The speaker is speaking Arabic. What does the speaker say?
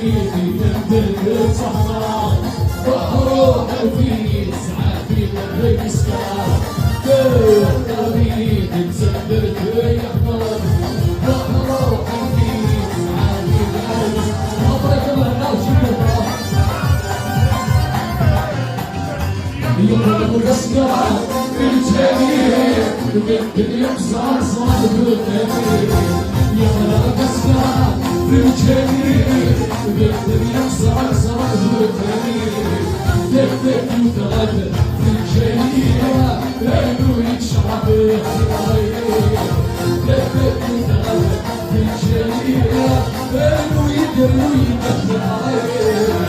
حبيبي تنبل صحراء وحروح في ساعات في قلبي سكار حبيبي تسبرت يحضر وحروح في ساعات في قلبي يوم الاسكار في الجميع يمكن صار بالتمير يوم الاسكار في الجميع يمكن صار بالتمير دفت وتغدر في الجميع لانه يكشف دفت وتغدر في الجميع لانه يقدر يدخل عليه